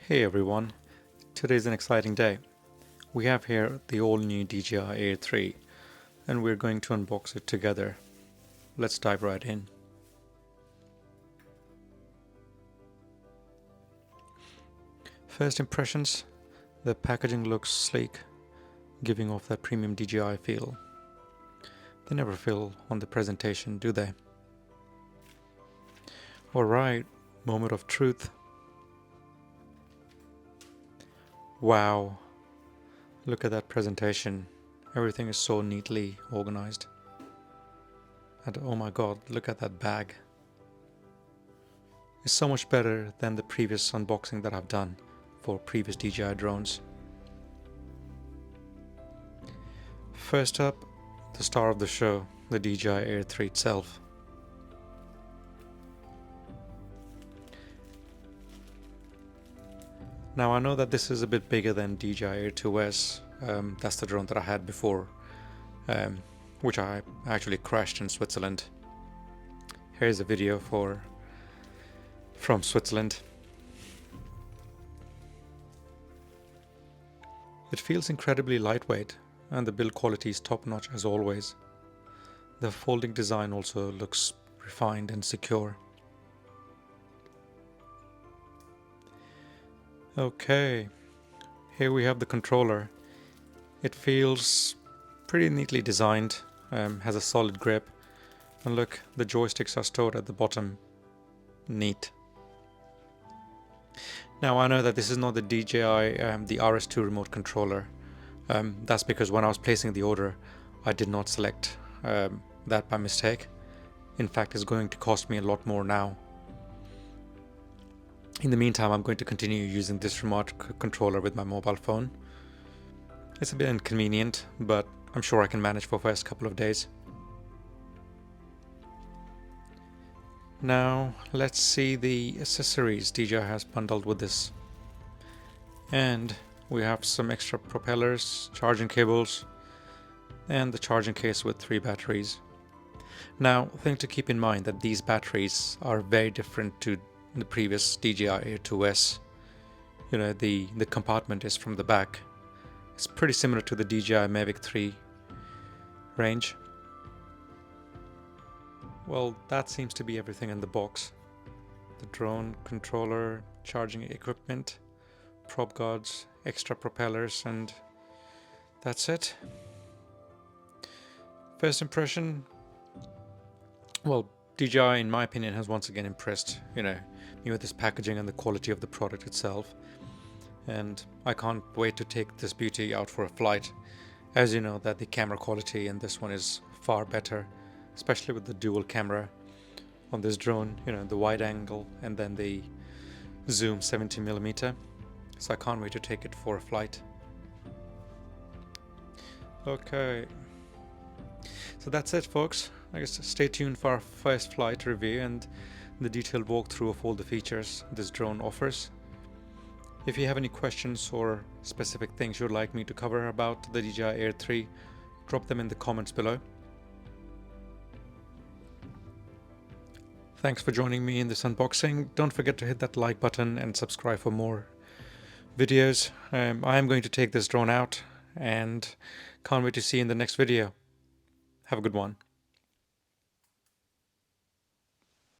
Hey everyone, today's an exciting day. We have here the all-new Dji Air 3 and we're going to unbox it together. Let's dive right in. First impressions, the packaging looks sleek, giving off that premium DJI feel. They never fail on the presentation, do they? Alright, moment of truth. Wow, look at that presentation. Everything is so neatly organized. And oh my god, look at that bag. It's so much better than the previous unboxing that I've done for previous DJI drones. First up, the star of the show, the Dji Air 3 itself. Now I know that this is a bit bigger than Dji Air 2S, that's the drone that I had before, which I actually crashed in Switzerland. Here's a video from Switzerland. It feels incredibly lightweight and the build quality is top notch as always. The folding design also looks refined and secure. Okay, here we have the controller. It feels pretty neatly designed, has a solid grip, and look, the joysticks are stored at the bottom. Neat. Now I know that this is not the DJI, the RS2 remote controller. That's because when I was placing the order, I did not select that by mistake. In fact, it's going to cost me a lot more now. In the meantime, I'm going to continue using this remote controller with my mobile phone. It's a bit inconvenient, but I'm sure I can manage for the first couple of days. Now, let's see the accessories DJI has bundled with this. And we have some extra propellers, charging cables, and the charging case with 3 batteries. Now, thing to keep in mind that these batteries are very different to the previous DJI Air 2S. You know, the compartment is from the back. It's pretty similar to the DJI Mavic 3 range. Well, that seems to be everything in the box. The drone controller, charging equipment, prop guards, extra propellers, and that's it. First impression, well, DJI in my opinion has once again impressed, me with this packaging and the quality of the product itself. And I can't wait to take this beauty out for a flight. As you know that the camera quality in this one is far better, especially with the dual camera on this drone, the wide angle and then the zoom 70mm. So I can't wait to take it for a flight. Okay, so that's it folks. I guess stay tuned for our first flight review and the detailed walkthrough of all the features this drone offers. If you have any questions or specific things you'd like me to cover about the DJI Air 3, drop them in the comments below. Thanks for joining me in this unboxing. Don't forget to hit that like button and subscribe for more videos. I am going to take this drone out and can't wait to see you in the next video. Have a good one.